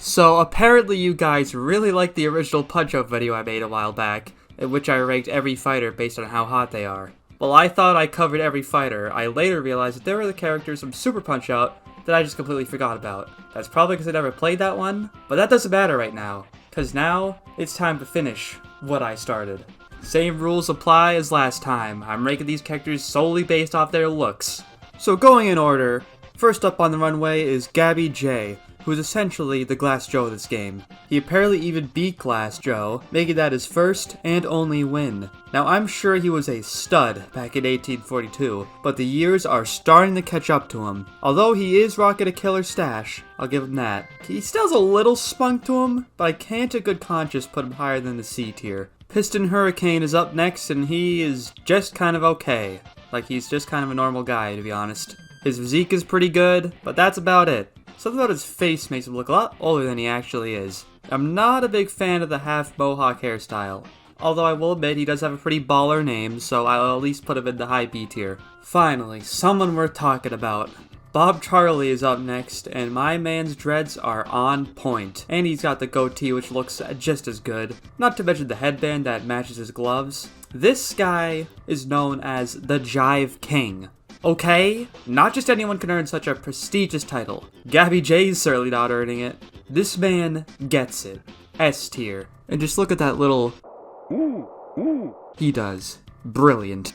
So apparently you guys really liked the original Punch-Out video I made a while back, in which I ranked every fighter based on how hot they are. Well, I thought I covered every fighter. I later realized that there were the characters from Super Punch-Out that I just completely forgot about. That's probably because I never played that one, but that doesn't matter right now, because now it's time to finish what I started. Same rules apply as last time. I'm ranking these characters solely based off their looks. So going in order, first up on the runway is Gabby Jay, who is essentially the Glass Joe of this game. He apparently even beat Glass Joe, making that his first and only win. Now I'm sure he was a stud back in 1842, but the years are starting to catch up to him. Although he is rocking a killer stash, I'll give him that. He still has a little spunk to him, but I can't in good conscience put him higher than the C tier. Piston Hurricane is up next, and he is just kind of okay. Like, he's just kind of a normal guy, to be honest. His physique is pretty good, but that's about it. Something about his face makes him look a lot older than he actually is. I'm not a big fan of the half mohawk hairstyle. Although I will admit he does have a pretty baller name, so I'll at least put him in the high B tier. Finally, someone worth talking about. Bob Charlie is up next, and my man's dreads are on point. And he's got the goatee, which looks just as good. Not to mention the headband that matches his gloves. This guy is known as the Jive King. Okay? Not just anyone can earn such a prestigious title. Gabby Jay's certainly not earning it. This man gets it. S tier. And just look at that little... He does. Brilliant.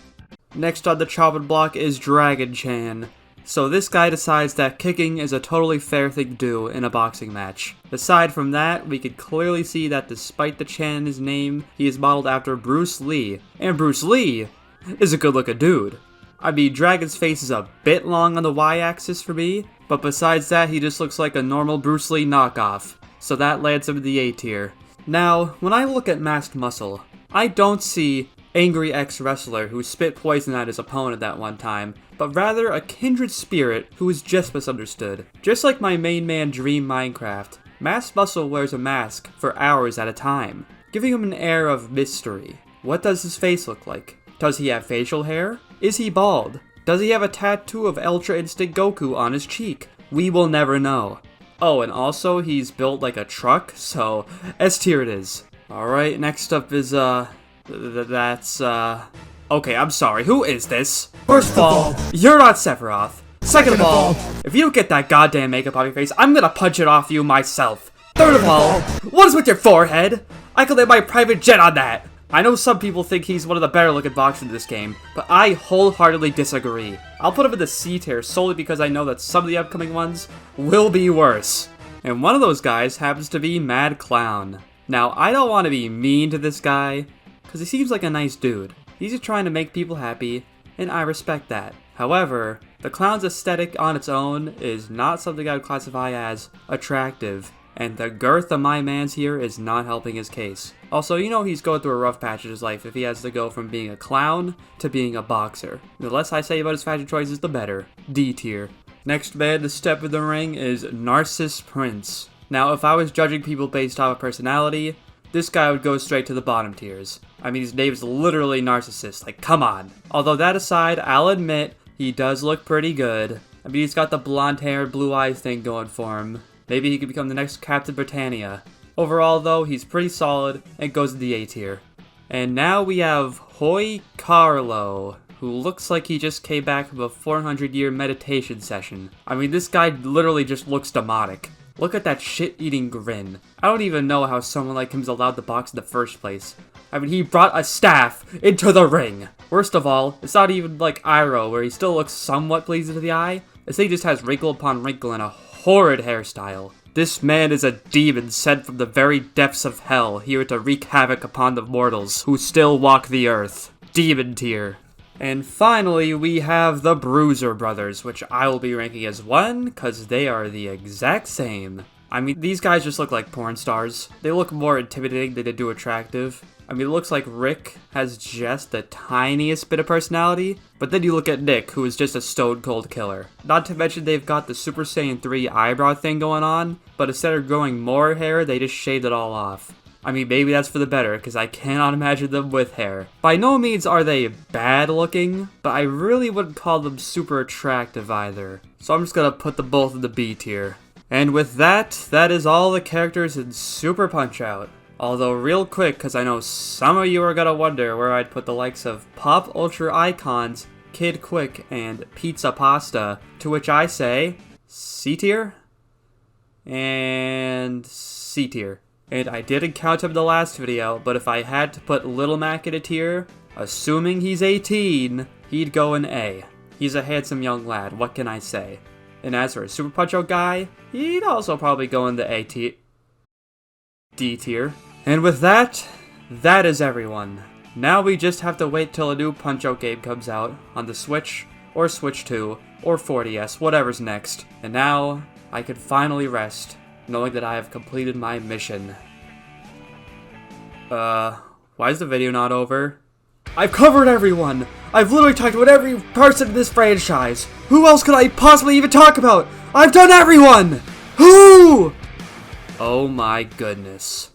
Next on the chopping block is Dragon Chan. So this guy decides that kicking is a totally fair thing to do in a boxing match. Aside from that, we could clearly see that despite the Chan in his name, he is modeled after Bruce Lee. And Bruce Lee is a good looking dude. I mean, Dragon's face is a bit long on the Y-axis for me, but besides that, he just looks like a normal Bruce Lee knockoff. So that lands him in the A tier. Now, when I look at Masked Muscle, I don't see angry ex-wrestler who spit poison at his opponent that one time, but rather a kindred spirit who is just misunderstood. Just like my main man Dream Minecraft, Masked Muscle wears a mask for hours at a time, giving him an air of mystery. What does his face look like? Does he have facial hair? Is he bald? Does he have a tattoo of Ultra Instinct Goku on his cheek? We will never know. Oh, and also he's built like a truck, so S tier it is. Alright, next up is, okay, I'm sorry, who is this? First of all, you're not Sephiroth. Second of all, if you don't get that goddamn makeup on your face, I'm gonna punch it off you myself. Third of all, what is with your forehead? I could lay my private jet on that. I know some people think he's one of the better looking boxers in this game, but I wholeheartedly disagree. I'll put him in the C tier solely because I know that some of the upcoming ones will be worse. And one of those guys happens to be Mad Clown. Now, I don't want to be mean to this guy, because he seems like a nice dude. He's just trying to make people happy, and I respect that. However, the clown's aesthetic on its own is not something I would classify as attractive. And the girth of my man's here is not helping his case. Also, you know he's going through a rough patch in his life if he has to go from being a clown to being a boxer. The less I say about his fashion choices, the better. D tier. Next man to step in the ring is Narcis Prince. Now, if I was judging people based off of personality, this guy would go straight to the bottom tiers. I mean, his name's literally Narcissist, like, come on. Although that aside, I'll admit, he does look pretty good. I mean, he's got the blonde hair, blue eyes thing going for him. Maybe he could become the next Captain Britannia. Overall, though, he's pretty solid and goes in the A tier. And now we have Quarlow, who looks like he just came back from a 400-year meditation session. I mean, this guy literally just looks demonic. Look at that shit-eating grin. I don't even know how someone like him is allowed to box in the first place. I mean, he brought a staff into the ring. Worst of all, it's not even like Iroh, where he still looks somewhat pleasing to the eye. This thing just has wrinkle upon wrinkle and a horrid hairstyle. This man is a demon sent from the very depths of hell, here to wreak havoc upon the mortals who still walk the earth. Demon tier. And finally, we have the Bruiser Brothers, which I will be ranking as 1, because they are the exact same. I mean, these guys just look like porn stars. They look more intimidating than they do attractive. I mean, it looks like Rick has just the tiniest bit of personality, but then you look at Nick, who is just a stone-cold killer. Not to mention they've got the Super Saiyan 3 eyebrow thing going on, but instead of growing more hair, they just shaved it all off. I mean, maybe that's for the better, because I cannot imagine them with hair. By no means are they bad looking, but I really wouldn't call them super attractive either. So I'm just gonna put them both in the B tier. And with that, that is all the characters in Super Punch-Out! Although real quick, because I know some of you are gonna wonder where I'd put the likes of Pop Ultra Icons, Kid Quick, and Pizza Pasta, to which I say, C tier? And C tier. And I didn't count him in the last video, but if I had to put Little Mac in a tier, assuming he's 18, he'd go in A. He's a handsome young lad, what can I say? And as for a Super Punch-Out guy, he'd also probably go in the A tier. D tier. And with that, that is everyone. Now we just have to wait till a new Punch-Out game comes out on the Switch, or Switch 2, or 4DS, whatever's next. And now, I can finally rest, knowing that I have completed my mission. Why is the video not over? I've covered everyone! I've literally talked about every person in this franchise! Who else could I possibly even talk about? I've done everyone! Who? Oh my goodness.